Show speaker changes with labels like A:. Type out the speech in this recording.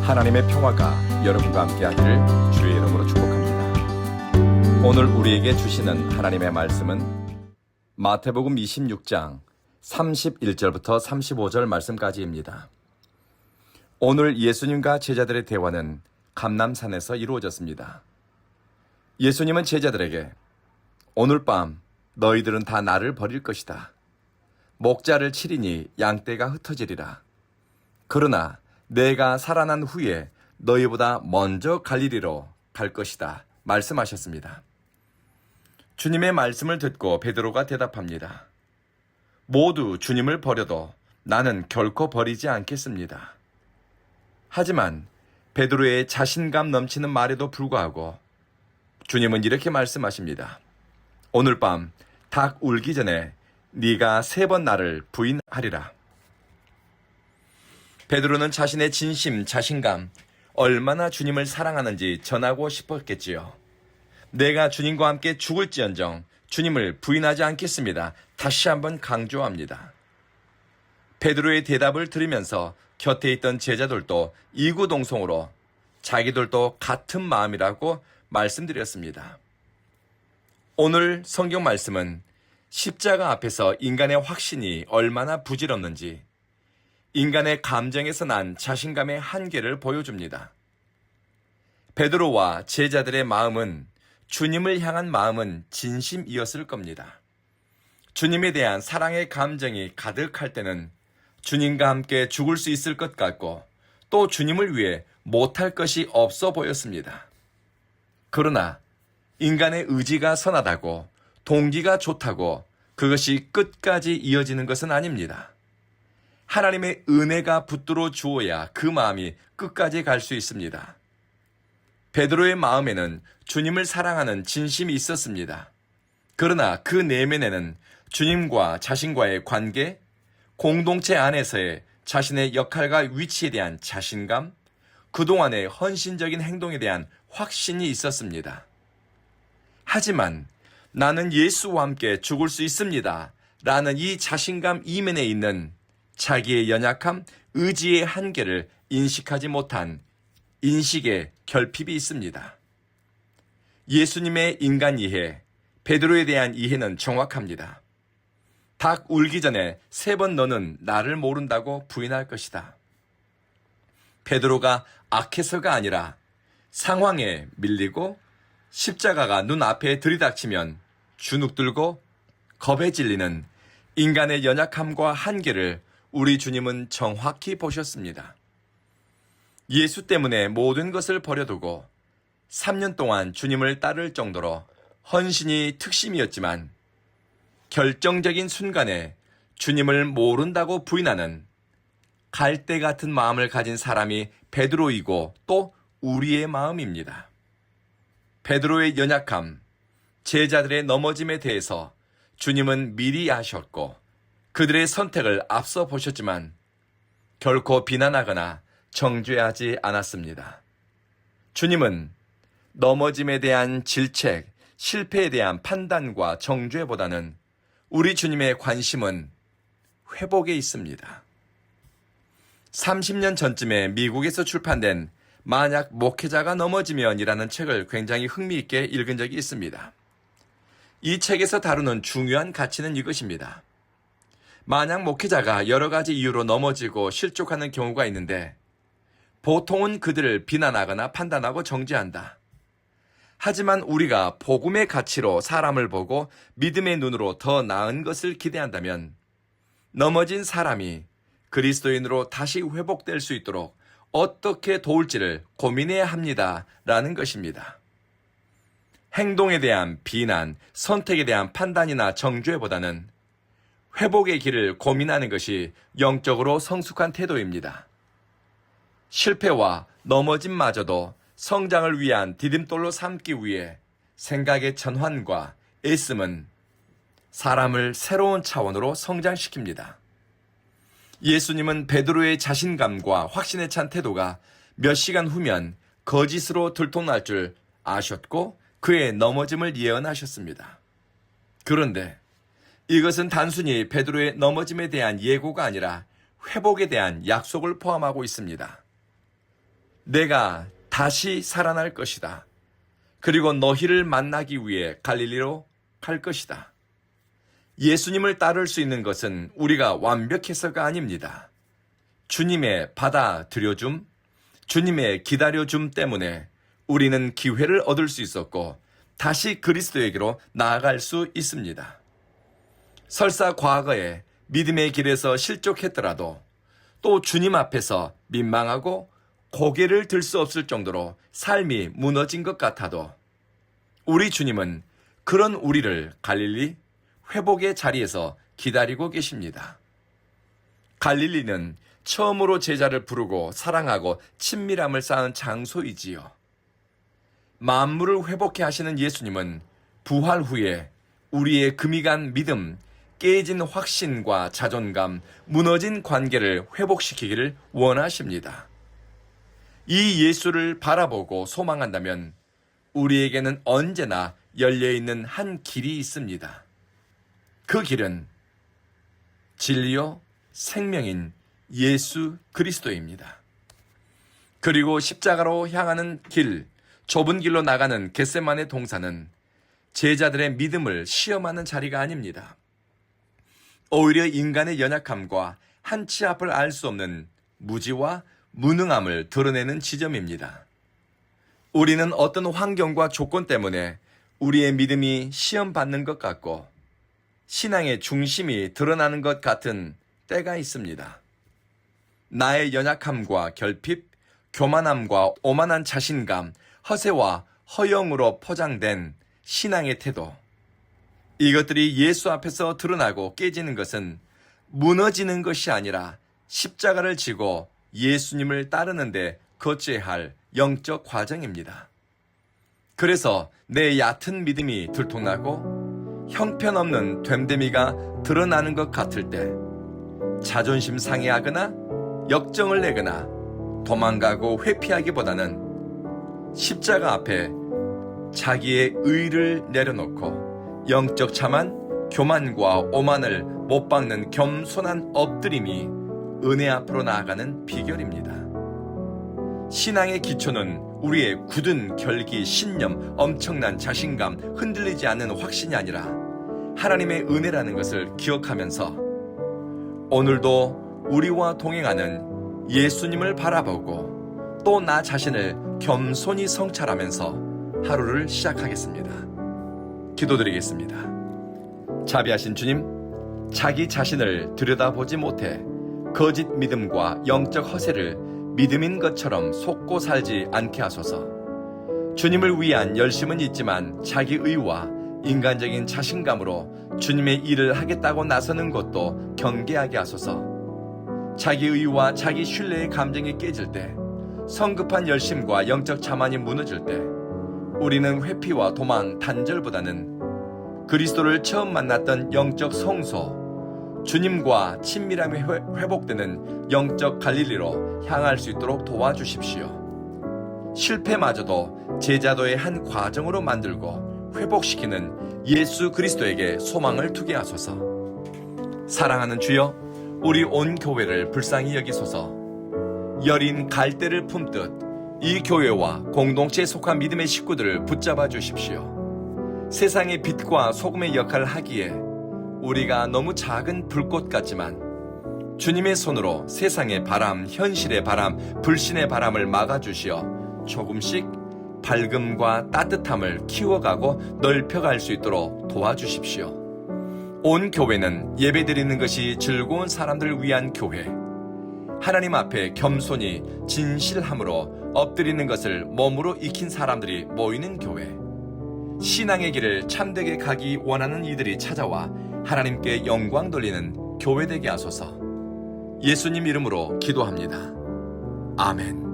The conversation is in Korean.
A: 하나님의 평화가 여러분과 함께하기를 주의 이름으로 축복합니다. 오늘 우리에게 주시는 하나님의 말씀은 마태복음 26장 31절부터 35절 말씀까지입니다. 오늘 예수님과 제자들의 대화는 감람산에서 이루어졌습니다. 예수님은 제자들에게 오늘 밤 너희들은 다 나를 버릴 것이다. 목자를 치리니 양떼가 흩어지리라. 그러나 내가 살아난 후에 너희보다 먼저 갈릴리로 갈 것이다 말씀하셨습니다. 주님의 말씀을 듣고 베드로가 대답합니다. 모두 주님을 버려도 나는 결코 버리지 않겠습니다. 하지만 베드로의 자신감 넘치는 말에도 불구하고 주님은 이렇게 말씀하십니다. 오늘 밤 닭 울기 전에 네가 3번 나를 부인하리라. 베드로는 자신의 진심, 자신감, 얼마나 주님을 사랑하는지 전하고 싶었겠지요. 내가 주님과 함께 죽을지언정 주님을 부인하지 않겠습니다. 다시 한번 강조합니다. 베드로의 대답을 들으면서 곁에 있던 제자들도 이구동성으로 자기들도 같은 마음이라고 말씀드렸습니다. 오늘 성경 말씀은 십자가 앞에서 인간의 확신이 얼마나 부질없는지, 인간의 감정에서 난 자신감의 한계를 보여줍니다. 베드로와 제자들의 마음은, 주님을 향한 마음은 진심이었을 겁니다. 주님에 대한 사랑의 감정이 가득할 때는 주님과 함께 죽을 수 있을 것 같고 또 주님을 위해 못할 것이 없어 보였습니다. 그러나 인간의 의지가 선하다고, 동기가 좋다고 그것이 끝까지 이어지는 것은 아닙니다. 하나님의 은혜가 붙들어 주어야 그 마음이 끝까지 갈 수 있습니다. 베드로의 마음에는 주님을 사랑하는 진심이 있었습니다. 그러나 그 내면에는 주님과 자신과의 관계, 공동체 안에서의 자신의 역할과 위치에 대한 자신감, 그동안의 헌신적인 행동에 대한 확신이 있었습니다. 하지만 나는 예수와 함께 죽을 수 있습니다. 라는 이 자신감 이면에 있는 자기의 연약함, 의지의 한계를 인식하지 못한 인식의 결핍이 있습니다. 예수님의 인간 이해, 베드로에 대한 이해는 정확합니다. 닭 울기 전에 3번 너는 나를 모른다고 부인할 것이다. 베드로가 악해서가 아니라 상황에 밀리고 십자가가 눈앞에 들이닥치면 주눅들고 겁에 질리는 인간의 연약함과 한계를 우리 주님은 정확히 보셨습니다. 예수 때문에 모든 것을 버려두고 3년 동안 주님을 따를 정도로 헌신이 특심이었지만 결정적인 순간에 주님을 모른다고 부인하는 갈대 같은 마음을 가진 사람이 베드로이고 또 우리의 마음입니다. 베드로의 연약함, 제자들의 넘어짐에 대해서 주님은 미리 아셨고 그들의 선택을 앞서 보셨지만 결코 비난하거나 정죄하지 않았습니다. 주님은 넘어짐에 대한 질책, 실패에 대한 판단과 정죄보다는 우리 주님의 관심은 회복에 있습니다. 30년 전쯤에 미국에서 출판된 만약 목회자가 넘어지면이라는 책을 굉장히 흥미있게 읽은 적이 있습니다. 이 책에서 다루는 중요한 가치는 이것입니다. 만약 목회자가 여러 가지 이유로 넘어지고 실족하는 경우가 있는데 보통은 그들을 비난하거나 판단하고 정죄한다. 하지만 우리가 복음의 가치로 사람을 보고 믿음의 눈으로 더 나은 것을 기대한다면 넘어진 사람이 그리스도인으로 다시 회복될 수 있도록 어떻게 도울지를 고민해야 합니다라는 것입니다. 행동에 대한 비난, 선택에 대한 판단이나 정죄보다는 회복의 길을 고민하는 것이 영적으로 성숙한 태도입니다. 실패와 넘어짐마저도 성장을 위한 디딤돌로 삼기 위해 생각의 전환과 애씀은 사람을 새로운 차원으로 성장시킵니다. 예수님은 베드로의 자신감과 확신에 찬 태도가 몇 시간 후면 거짓으로 들통날 줄 아셨고 그의 넘어짐을 예언하셨습니다. 그런데 이것은 단순히 베드로의 넘어짐에 대한 예고가 아니라 회복에 대한 약속을 포함하고 있습니다. 내가 다시 살아날 것이다. 그리고 너희를 만나기 위해 갈릴리로 갈 것이다. 예수님을 따를 수 있는 것은 우리가 완벽해서가 아닙니다. 주님의 받아들여줌, 주님의 기다려줌 때문에 우리는 기회를 얻을 수 있었고 다시 그리스도에게로 나아갈 수 있습니다. 설사 과거에 믿음의 길에서 실족했더라도 또 주님 앞에서 민망하고 고개를 들 수 없을 정도로 삶이 무너진 것 같아도 우리 주님은 그런 우리를 갈릴리 회복의 자리에서 기다리고 계십니다. 갈릴리는 처음으로 제자를 부르고 사랑하고 친밀함을 쌓은 장소이지요. 만물을 회복해 하시는 예수님은 부활 후에 우리의 금이 간 믿음, 깨진 확신과 자존감, 무너진 관계를 회복시키기를 원하십니다. 이 예수를 바라보고 소망한다면 우리에게는 언제나 열려있는 한 길이 있습니다. 그 길은 진리요 생명인 예수 그리스도입니다. 그리고 십자가로 향하는 길, 좁은 길로 나가는 겟세마네 동산은 제자들의 믿음을 시험하는 자리가 아닙니다. 오히려 인간의 연약함과 한치 앞을 알 수 없는 무지와 무능함을 드러내는 지점입니다. 우리는 어떤 환경과 조건 때문에 우리의 믿음이 시험받는 것 같고 신앙의 중심이 드러나는 것 같은 때가 있습니다. 나의 연약함과 결핍, 교만함과 오만한 자신감, 허세와 허영으로 포장된 신앙의 태도, 이것들이 예수 앞에서 드러나고 깨지는 것은 무너지는 것이 아니라 십자가를 지고 예수님을 따르는데 거쳐야 할 영적 과정입니다. 그래서 내 얕은 믿음이 들통나고 형편없는 됨됨이가 드러나는 것 같을 때 자존심 상해하거나 역정을 내거나 도망가고 회피하기보다는 십자가 앞에 자기의 의를 내려놓고 영적 참한 교만과 오만을 못 박는 겸손한 엎드림이 은혜 앞으로 나아가는 비결입니다. 신앙의 기초는 우리의 굳은 결기, 신념, 엄청난 자신감, 흔들리지 않는 확신이 아니라 하나님의 은혜라는 것을 기억하면서 오늘도 우리와 동행하는 예수님을 바라보고 또 나 자신을 겸손히 성찰하면서 하루를 시작하겠습니다. 기도드리겠습니다. 자비하신 주님, 자기 자신을 들여다보지 못해 거짓 믿음과 영적 허세를 믿음인 것처럼 속고 살지 않게 하소서. 주님을 위한 열심은 있지만 자기 의와 인간적인 자신감으로 주님의 일을 하겠다고 나서는 것도 경계하게 하소서. 자기 의와 자기 신뢰의 감정이 깨질 때, 성급한 열심과 영적 자만이 무너질 때 우리는 회피와 도망, 단절보다는 그리스도를 처음 만났던 영적 성소, 주님과 친밀함이 회복되는 영적 갈릴리로 향할 수 있도록 도와주십시오. 실패마저도 제자도의 한 과정으로 만들고 회복시키는 예수 그리스도에게 소망을 두게 하소서. 사랑하는 주여, 우리 온 교회를 불쌍히 여기소서. 여린 갈대를 품듯 이 교회와 공동체에 속한 믿음의 식구들을 붙잡아 주십시오. 세상의 빛과 소금의 역할을 하기에 우리가 너무 작은 불꽃 같지만 주님의 손으로 세상의 바람, 현실의 바람, 불신의 바람을 막아주시어 조금씩 밝음과 따뜻함을 키워가고 넓혀갈 수 있도록 도와주십시오. 온 교회는 예배드리는 것이 즐거운 사람들을 위한 교회, 하나님 앞에 겸손히 진실함으로 엎드리는 것을 몸으로 익힌 사람들이 모이는 교회, 신앙의 길을 참되게 가기 원하는 이들이 찾아와 하나님께 영광 돌리는 교회 되게 하소서. 예수님 이름으로 기도합니다. 아멘.